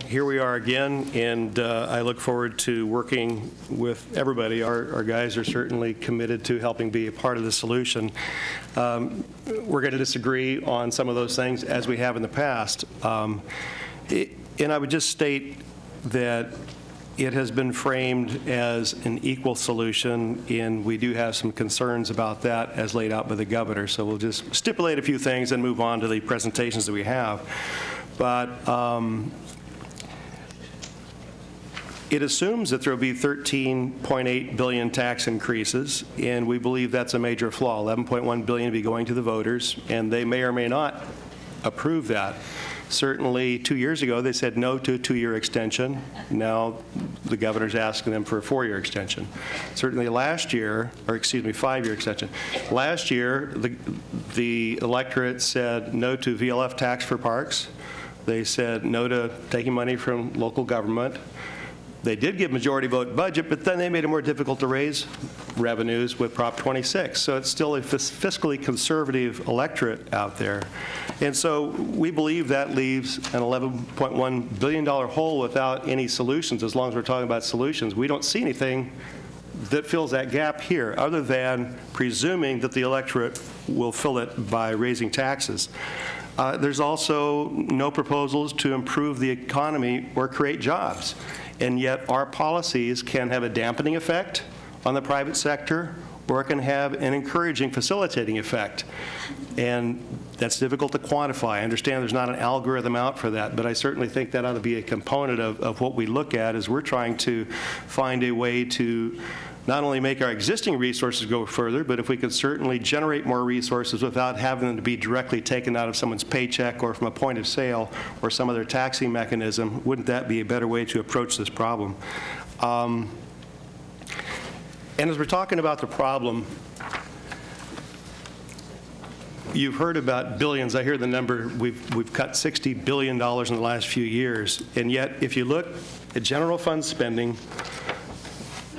here we are again, and I look forward to working with everybody. Our guys are certainly committed to helping be a part of the solution. We're going to disagree on some of those things, as we have in the past. And I would just state that it has been framed as an equal solution, and we do have some concerns about that as laid out by the governor. So we'll just stipulate a few things and move on to the presentations that we have. But it assumes that there will be 13.8 billion tax increases, and we believe that's a major flaw. 11.1 billion will be going to the voters, and they may or may not approve that. Certainly 2 years ago they said no to a 2-year extension. Now the governor's asking them for a 4-year extension. Certainly last year, or excuse me, 5-year extension. Last year the electorate said no to VLF tax for parks. They said no to taking money from local government. They did give majority vote budget, but then they made it more difficult to raise revenues with Prop 26. So it's still a fiscally conservative electorate out there. And so we believe that leaves an $11.1 billion hole without any solutions. As long as we're talking about solutions, we don't see anything that fills that gap here, other than presuming that the electorate will fill it by raising taxes. There's also no proposals to improve the economy or create jobs. And yet our policies can have a dampening effect on the private sector, or it can have an encouraging, facilitating effect. And that's difficult to quantify. I understand there's not an algorithm out for that, but I certainly think that ought to be a component of what we look at as we're trying to find a way to not only make our existing resources go further, but if we could certainly generate more resources without having them to be directly taken out of someone's paycheck or from a point of sale or some other taxing mechanism, wouldn't that be a better way to approach this problem? And as we're talking about the problem, you've heard about billions. I hear the number, we've cut $60 billion in the last few years, and yet if you look at general fund spending,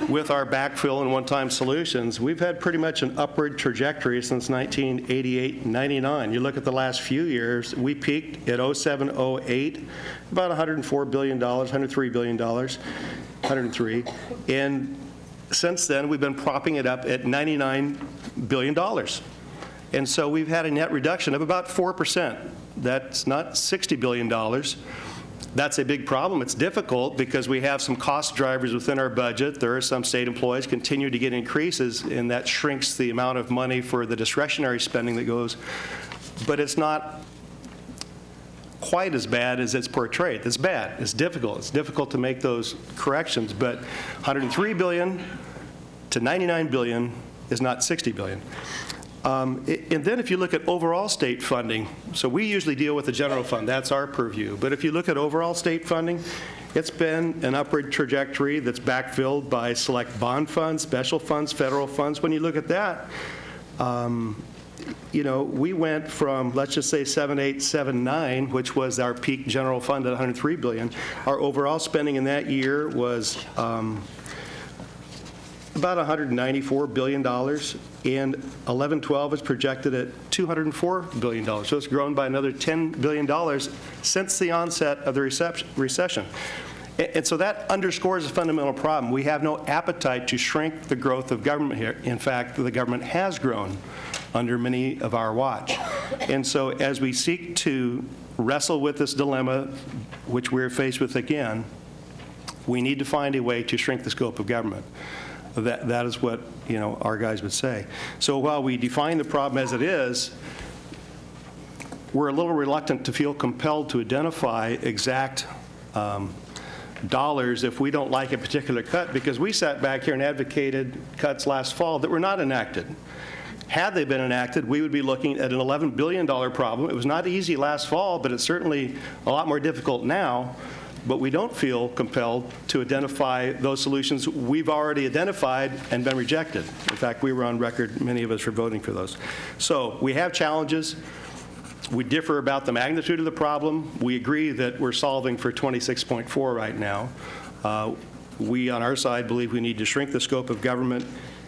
with our backfill and one-time solutions, we've had pretty much an upward trajectory since 1988 and 99. You look at the last few years, we peaked at 07, 08, about $104 billion, $103 billion, 103. And since then, we've been propping it up at $99 billion. And so we've had a net reduction of about 4%. That's not $60 billion. That's a big problem. It's difficult because we have some cost drivers within our budget. There are some state employees continue to get increases, and that shrinks the amount of money for the discretionary spending that goes. But it's not quite as bad as it's portrayed. It's bad. It's difficult. It's difficult to make those corrections. But 103 billion to 99 billion is not 60 billion. And then if you look at overall state funding, so we usually deal with the general fund, that's our purview, but if you look at overall state funding, it's been an upward trajectory that's backfilled by select bond funds, special funds, federal funds. When you look at that, you know, we went from, let's just say 7.8, 7.9, which was our peak general fund at 103 billion. Our overall spending in that year was about $194 billion, and 11-12 is projected at $204 billion. So it's grown by another $10 billion since the onset of the recession. And so that underscores a fundamental problem. We have no appetite to shrink the growth of government here. In fact, the government has grown under many of our watch. And so as we seek to wrestle with this dilemma, which we're faced with again, we need to find a way to shrink the scope of government. That is what, you know, our guys would say. So while we define the problem as it is, we're a little reluctant to feel compelled to identify exact dollars if we don't like a particular cut, because we sat back here and advocated cuts last fall that were not enacted. Had they been enacted, we would be looking at an $11 billion problem. It was not easy last fall, but it's certainly a lot more difficult now. But we don't feel compelled to identify those solutions we've already identified and been rejected. In fact, we were on record, many of us, for voting for those. So we have challenges. We differ about the magnitude of the problem. We agree that we're solving for 26.4 right now. We, on our side, believe we need to shrink the scope of government.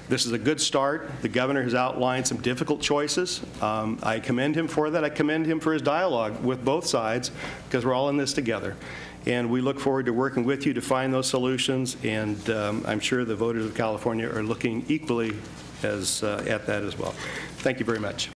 This is a good start. The governor has outlined some difficult choices. I commend him for that. I commend him for his dialogue with both sides, because we're all in this together. And we look forward to working with you to find those solutions, and I'm sure the voters of California are looking equally at that as well. Thank you very much.